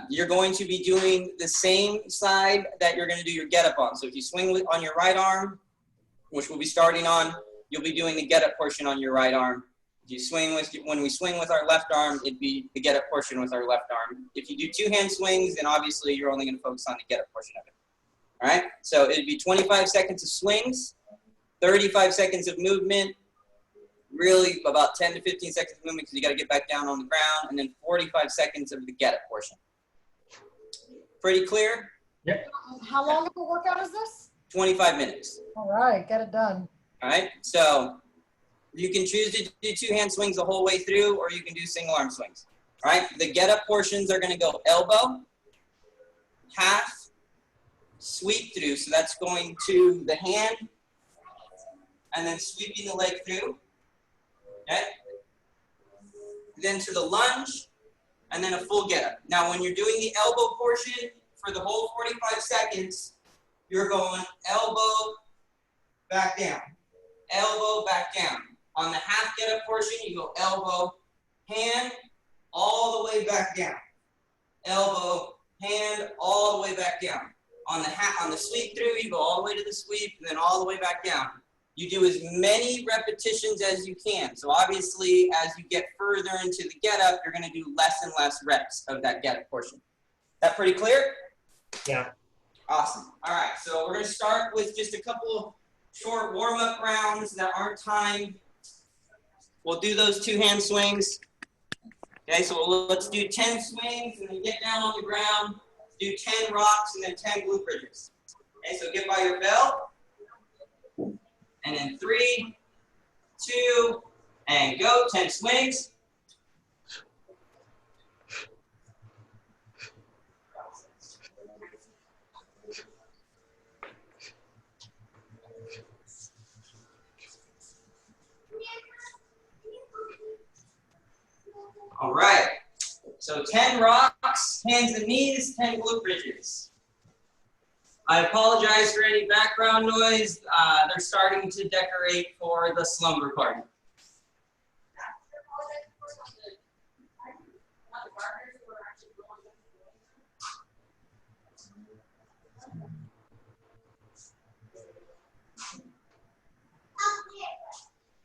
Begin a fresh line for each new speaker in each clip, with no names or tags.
you're going to be doing the same side that you're going to do your get up on. So if you swing on your right arm, which we'll be starting on, you'll be doing the get up portion on your right arm. If you swing with, when we swing with our left arm, it'd be the get up portion with our left arm. If you do two hand swings, then obviously you're only going to focus on the get up portion of it. All right, so it'd be 25 seconds of swings, 35 seconds of movement, really about 10 to 15 seconds of movement because you got to get back down on the ground, and then 45 seconds of the get up portion. Pretty clear?
Yep.
How long of a workout is this?
25 minutes.
All right, get it done.
All right, so you can choose to do two hand swings the whole way through, or you can do single arm swings. All right, the get up portions are going to go elbow, half, sweep through, so that's going to the hand, and then sweeping the leg through, okay? Then to the lunge, and then a full get up. Now when you're doing the elbow portion for the whole 45 seconds, you're going elbow, back down, elbow, back down. On the half get up portion, you go elbow, hand, all the way back down. Elbow, hand, all the way back down. On the sweep through, you go all the way to the sweep and then all the way back down. You do as many repetitions as you can. So obviously, as you get further into the get up, you're going to do less and less reps of that get up portion. That pretty clear?
Yeah.
Awesome. All right, so we're going to start with just a couple of short warm-up rounds that aren't timed. We'll do those two hand swings. Okay, so let's do 10 swings and then get down on the ground. Do 10 rocks and then 10 glute bridges. Okay, so get by your bell. And then 3, 2, and go. 10 swings. All right. So 10 rocks, hands and knees, 10 glute bridges. I apologize for any background noise. They're starting to decorate for the slumber party.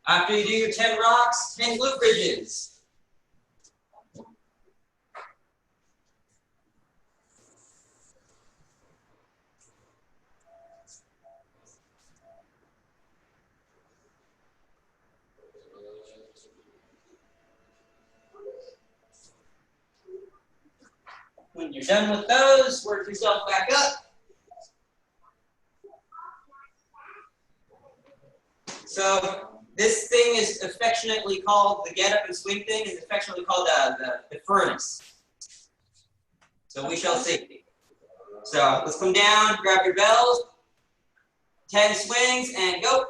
After you do your 10 rocks, 10 glute bridges. When you're done with those, work yourself back up. So this thing is affectionately called, the get up and swing thing is affectionately called the furnace. So we shall see. So let's come down, grab your bells, 10 swings, and go.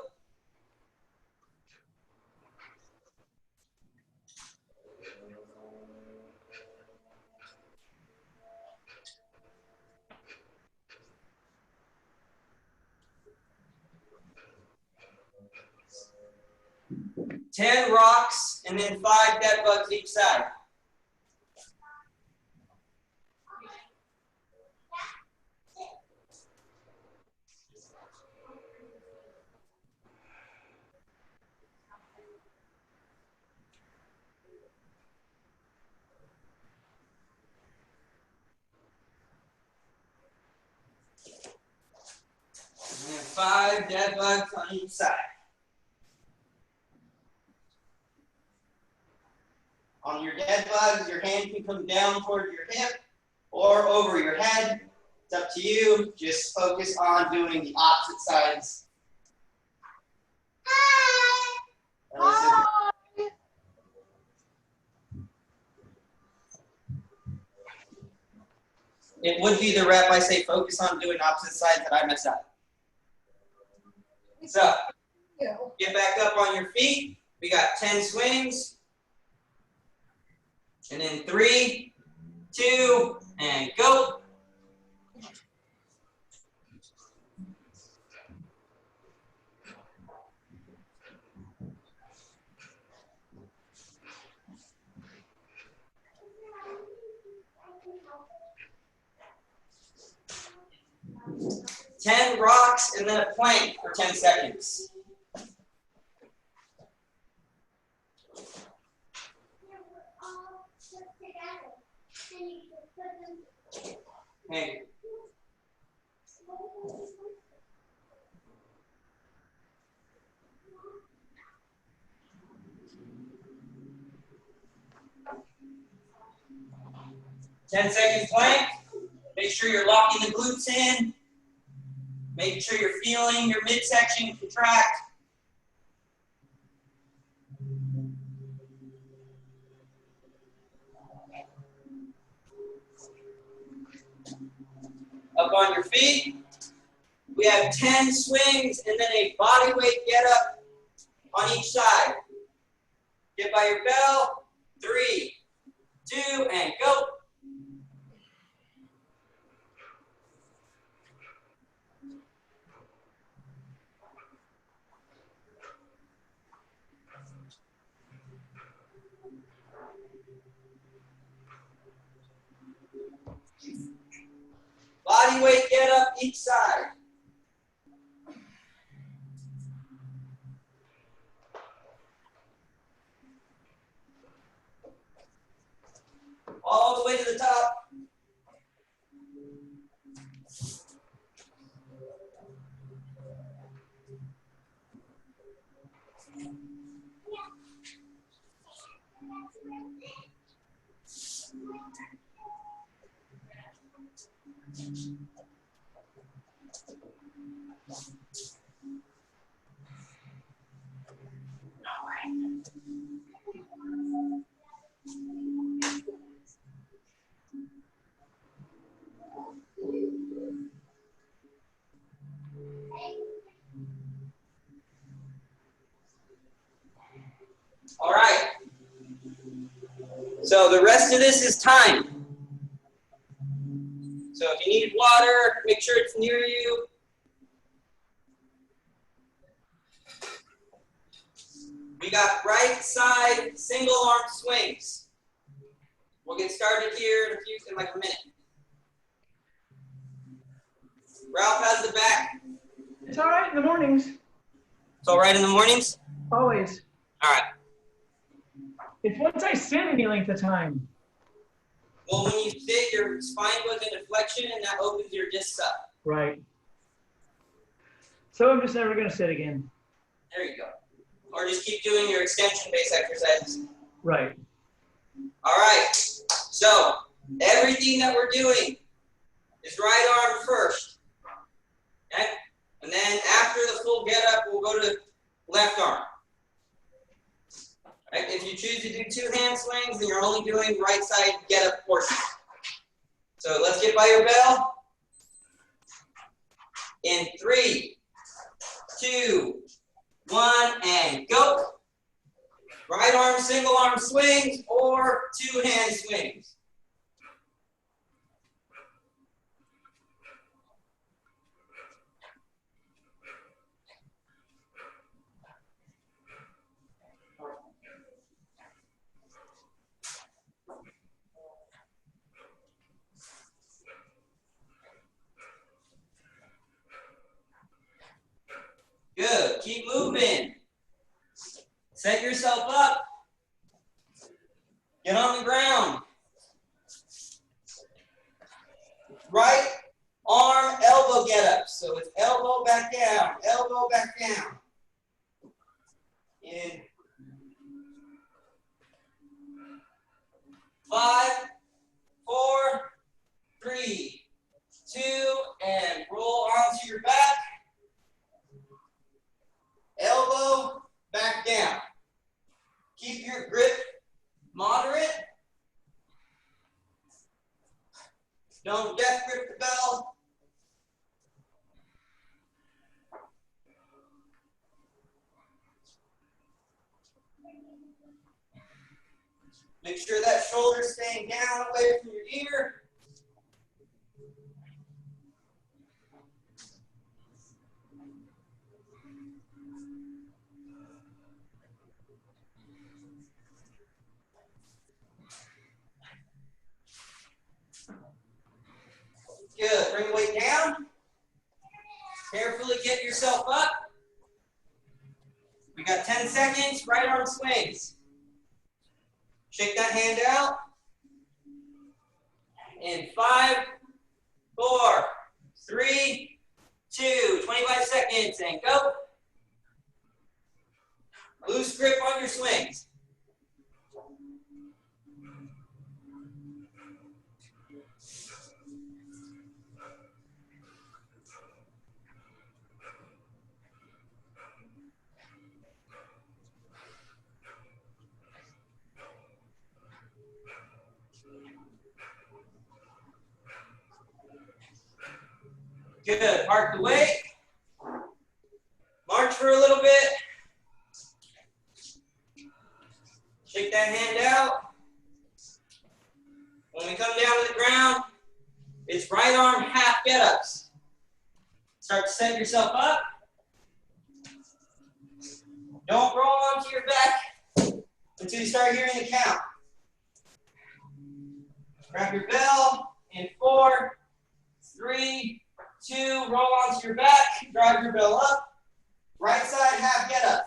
Ten rocks and then 5 dead bugs each side. And then 5 dead bugs on each side. On your dead bugs, your hand can come down toward your hip or over your head. It's up to you. Just focus on doing the opposite sides.
Hi.
It would be the rep I say focus on doing opposite sides that I mess up. So, get back up on your feet. We got 10 swings. And then 3, 2, and go. 10 rocks and then a plank for 10 seconds. Okay. Ten-second plank. Make sure you're locking the glutes in. Make sure you're feeling your midsection contract. Up on your feet. We have 10 swings and then a body weight get up on each side. Get by your bell. 3, 2, and go. Body weight get up each side. All the way to the top. All right. So the rest of this is time. So if you need water, make sure it's near you. We got right side single arm swings. We'll get started here in like a minute. Ralph has the back.
It's all right in the mornings.
It's all right in the mornings?
Always.
All right.
It's once I sit any length of time.
Well, when you sit, your spine goes into flexion and that opens your discs up.
Right. So I'm just never going to sit again.
There you go. Or just keep doing your extension-based exercises.
Right.
All right. So everything that we're doing is right arm first. Okay? And then after the full get up, we'll go to left arm. Right? If you choose to do 2 hand swings, then you're only doing right side get up portion. So let's get by your bell. In 3, 2, 1, and go. Right arm, single arm swings or 2 hand swings. Good. Keep moving. Set yourself up. Get on the ground. Right arm elbow get up. So it's elbow back down, elbow back down. In 5, 4, 3, 2, and roll onto your back. Elbow back down. Keep your grip moderate. Don't death grip the bell. Make sure that shoulder's staying down away from your ear. Good. Bring the weight down. Carefully get yourself up. We got 10 seconds, right arm swings. Shake that hand out. In 5, 4, 3, 2, 25 seconds, and go. Loose grip on your swings. Good. Park the weight. March for a little bit. Shake that hand out. When we come down to the ground, it's right arm half get-ups. Start to set yourself up. Don't roll onto your back until you start hearing the count. Grab your bell in 4, 3, 2, roll onto your back, drive your bell up. Right side half get up.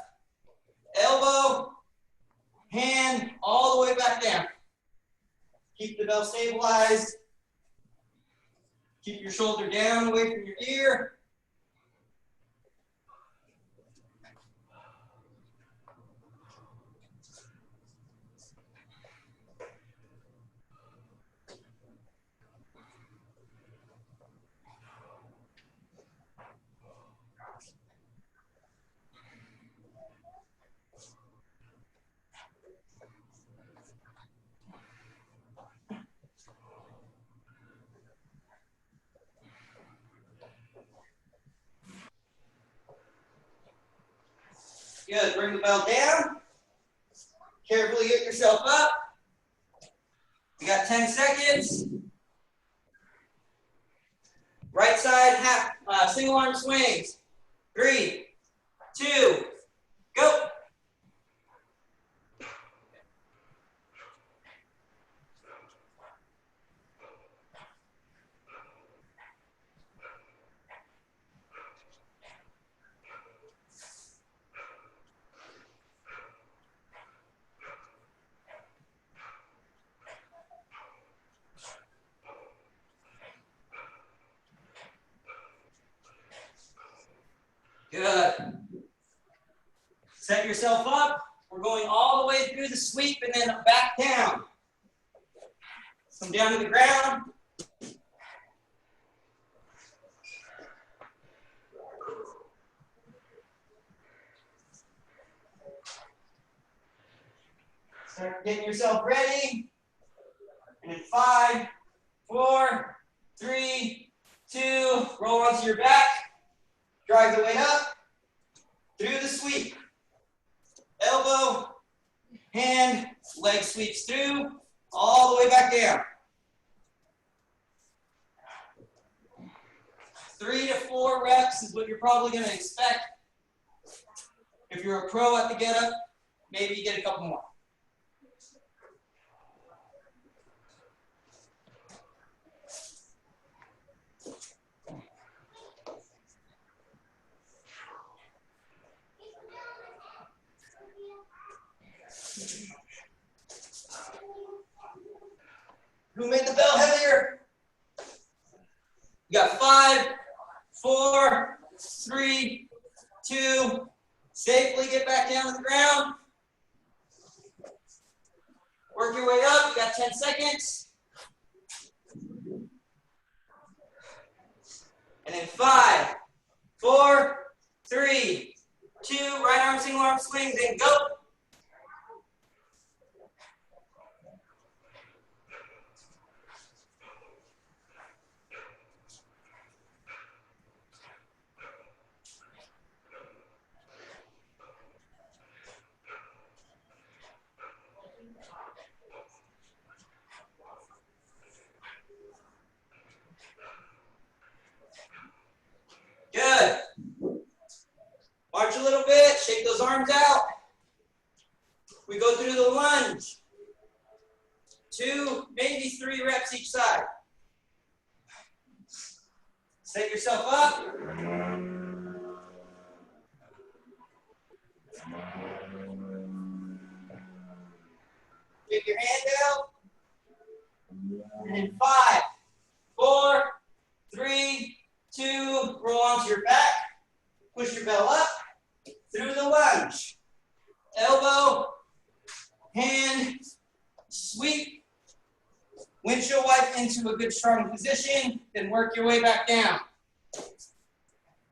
Elbow, hand, all the way back down. Keep the bell stabilized. Keep your shoulder down away from your ear. Good. Bring the bell down. Carefully get yourself up. You got 10 seconds. Right side half single arm swings. 3, 2, go. Good. Set yourself up. We're going all the way through the sweep and then back down. Come down to the ground. Start getting yourself ready. And in 5, 4, 3, 2, roll onto your back. Drive the weight up, through the sweep. Elbow, hand, leg sweeps through, all the way back down. 3 to 4 reps is what you're probably going to expect. If you're a pro at the get-up, maybe you get a couple more. Who made the bell heavier? You got 5, 4, 3, 2. Safely get back down to the ground. Work your way up. You got 10 seconds. And then 5, 4, 3, 2. Right arm, single arm swings, and go. Good. March a little bit, shake those arms out. We go through the lunge. 2, maybe 3 reps each side. Set yourself up. Kick your hand out. And in 5, 4, 3, 2, roll onto your back. Push your bell up through the lunge. Elbow, hand, sweep. Windshield wipe into a good strong position, then work your way back down.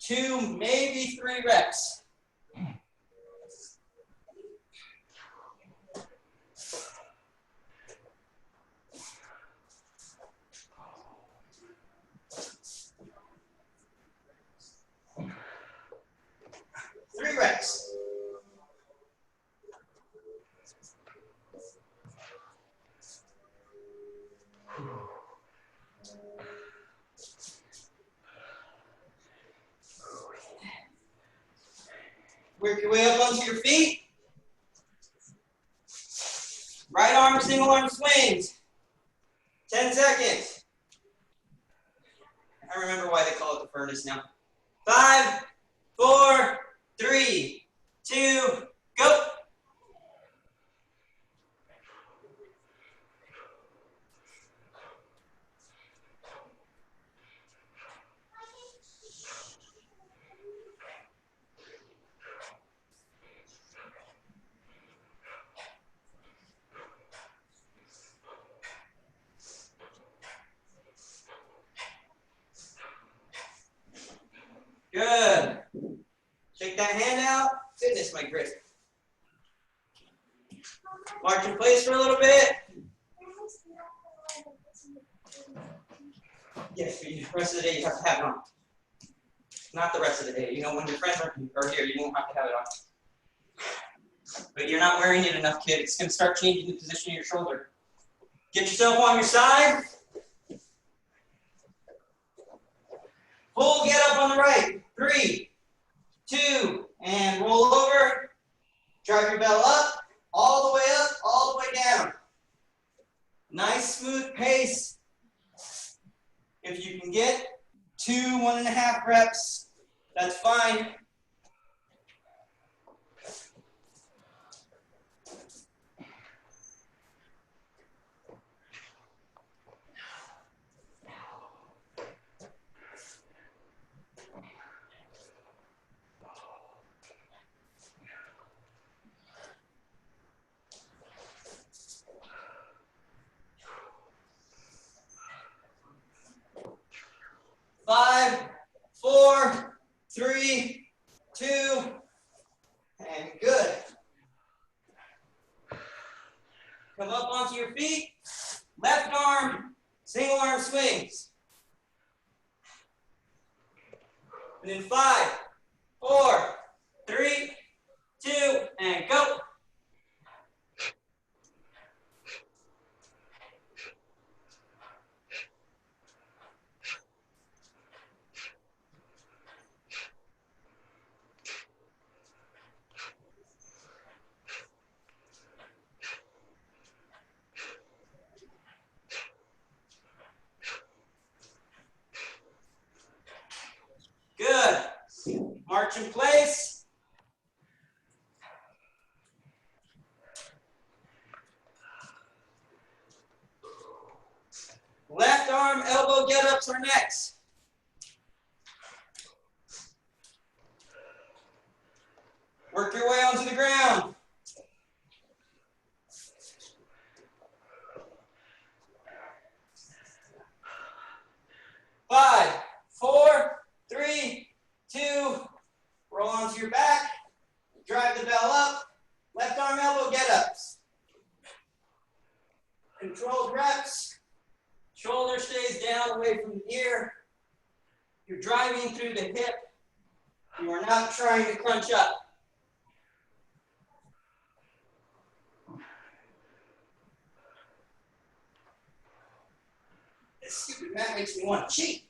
2, maybe 3 reps. Three reps. Work your way up onto your feet. Right arm, single arm swings. 10 seconds. I remember why they call it the furnace now. 5, 4, 3, 2, go. Good. Shake that hand out. Goodness, my grip. March in place for a little bit. Yes, for the rest of the day you have to have it on. Not the rest of the day. You know, when your friends are here, you won't have to have it on. But you're not wearing it enough, kid. It's going to start changing the position of your shoulder. Get yourself on your side. Full get up on the right. 3, 2, and roll over. Drive your bell up, all the way up, all the way down. Nice smooth pace. If you can get 2, 1.5 reps, that's fine. Five, 4, 3, 2, and good. Come up onto your feet. Left arm, single arm swings. And in 5, 4, 3, 2, and go. Good. March in place. Left arm elbow get-ups are next. Work your way onto the ground. Five, 4, 3, 2, roll onto your back, drive the bell up, left arm elbow get-ups. Controlled reps, shoulder stays down away from the ear. You're driving through the hip. You are not trying to crunch up. This stupid mat makes me want to cheat.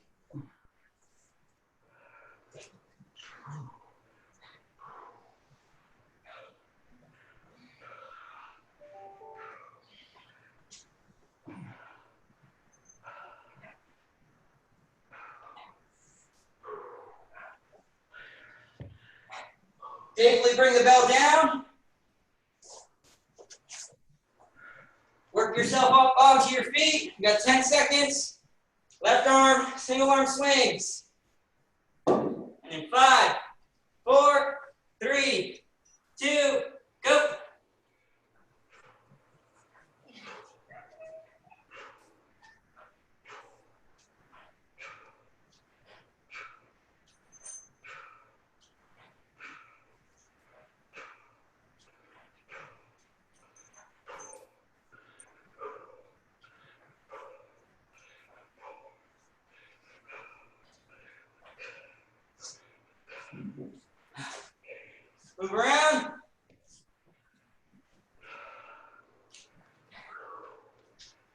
Safely bring the bell down. yourself up onto your feet. You got 10 seconds. Left arm, single arm swings. And in 5, 4, 3, 2, go. Move around.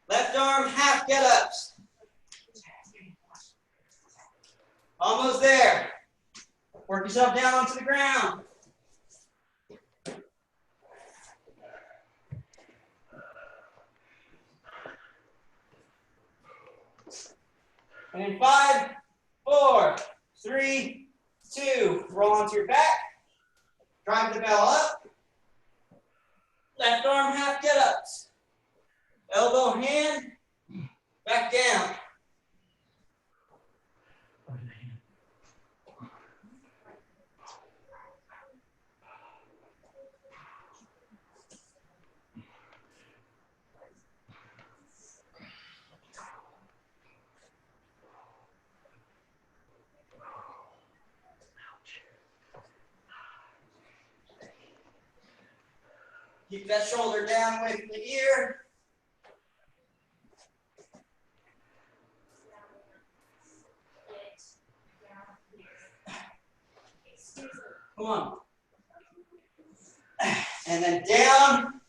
Left arm, half get-ups. Almost there. Work yourself down onto the ground. And in 5, 4, 3, 2, roll onto your back. Drive the bell up. Left arm, half get-ups. Elbow, hand, back down. Keep that shoulder down away from the ear. Come on. And then down.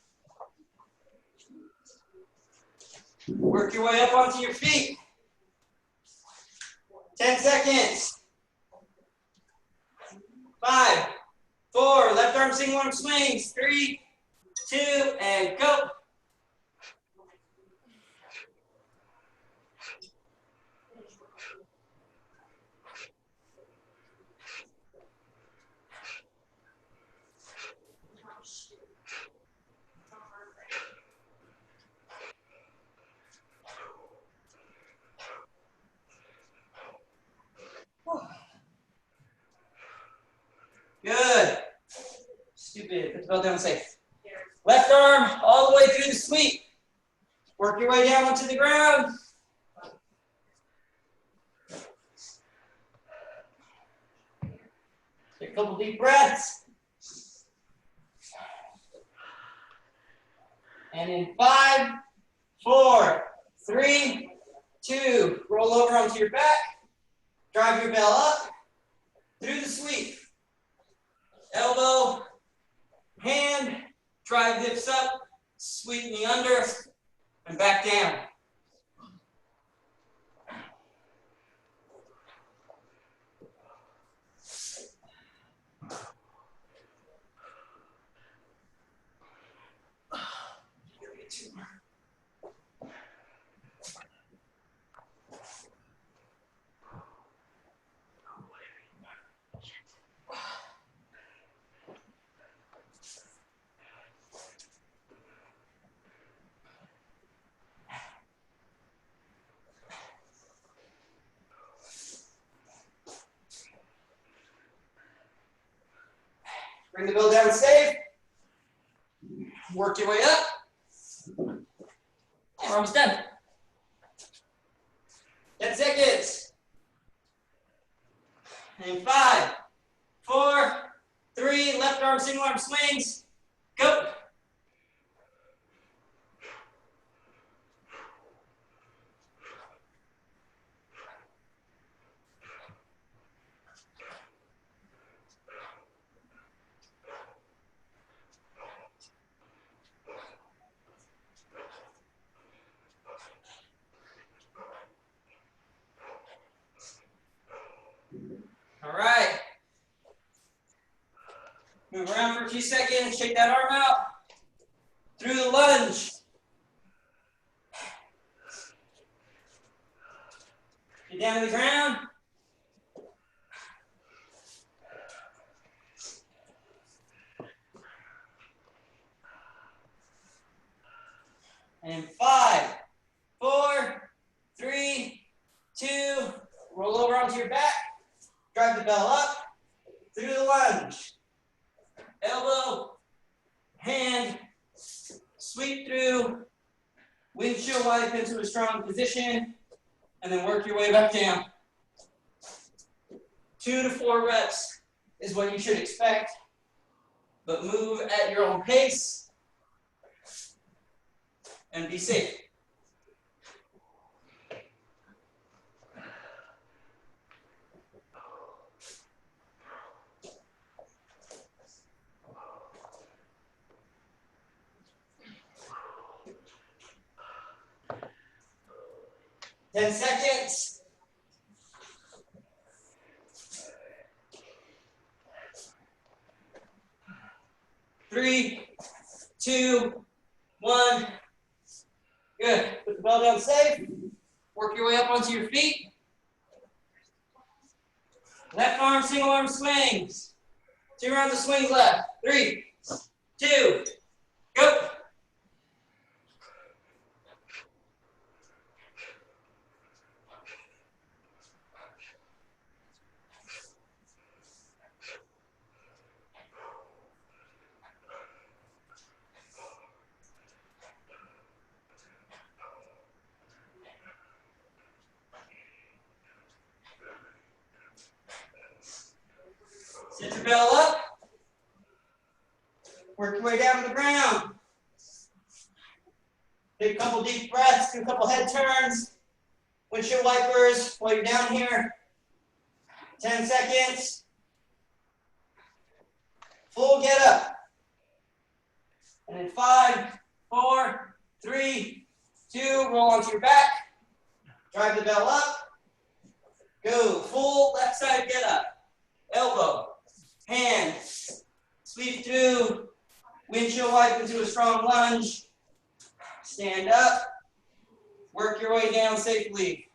Work your way up onto your feet. 10 seconds. 5, 4, left arm single arm swings. 3, 2, and go. Good. Stupid. Put the bell down safe. Left arm all the way through the sweep. Work your way down onto the ground. Take a couple deep breaths. And in 5, 4, 3, 2, roll over onto your back. Drive your bell up through the sweep. Elbow, hand, drive hips up, sweep knee under, and back down. Bring the bell down safe. Work your way up. And we're almost done. 10 seconds. And 5, 4, 3, left arm, single arm swings. Go. All right. Move around for a few seconds, shake that arm out. Through the lunge. Get down to the ground. And 5, your back. Drive the bell up through the lunge. Elbow, hand, sweep through, windshield wipe into a strong position, and then work your way back down. 2 to 4 reps is what you should expect, but move at your own pace and be safe. Ten seconds. Three, two, one. Good. Put the bell down safe. Work your way up onto your feet. Left arm, single arm swings. 2 rounds of swings left. 3, 2, go. Sit your bell up. Work your way down to the ground. Take a couple deep breaths, do a couple head turns. Windshield wipers while you're down here. 10 seconds. Full get up. And in 5, 4, 3, 2, roll onto your back. Drive the bell up. Go. Full left side get up. Elbow. Hand, sweep through, windshield wipe into a strong lunge, stand up, work your way down safely.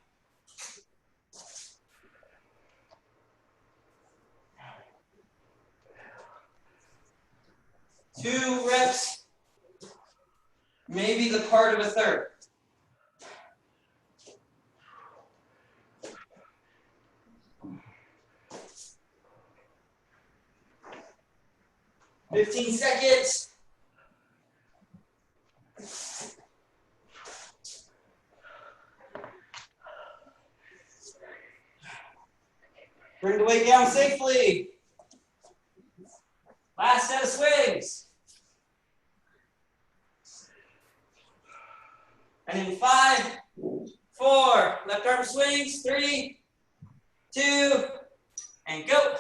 Two reps, maybe the part of a third. Fifteen seconds. Bring the weight down safely. Last set of swings. And in 5, 4, left arm swings, 3, 2, and go.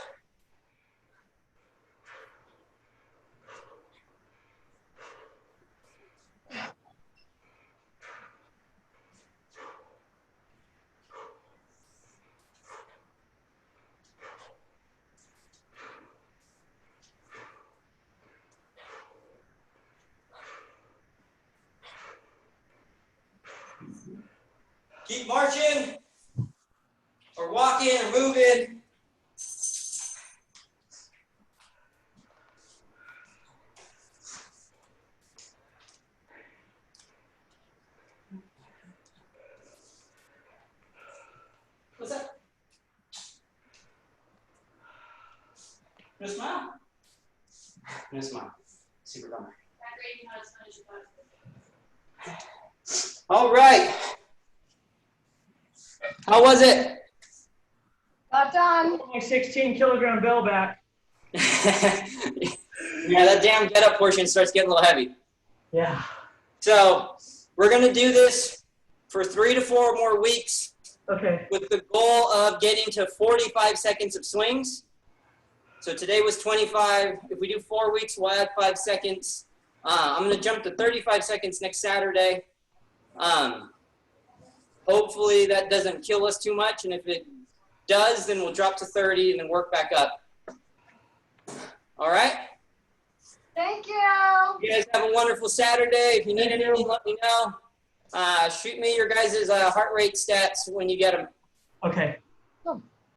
Keep marching, or walking, or moving. What's that? No smile? No smile. Super bummer. All right. How was it?
Got done.
My 16-kilogram bell back.
Yeah, that damn get up portion starts getting a little heavy.
Yeah.
So we're going to do this for 3 to 4 more weeks
Okay.
with the goal of getting to 45 seconds of swings. So today was 25. If we do 4 weeks, we'll add 5 seconds. I'm going to jump to 35 seconds next Saturday. Hopefully that doesn't kill us too much, and if it does, then we'll drop to 30 and then work back up. All right?
Thank you.
You guys have a wonderful Saturday. If you need anything, let me know. Shoot me your guys' heart rate stats when you get them.
Okay.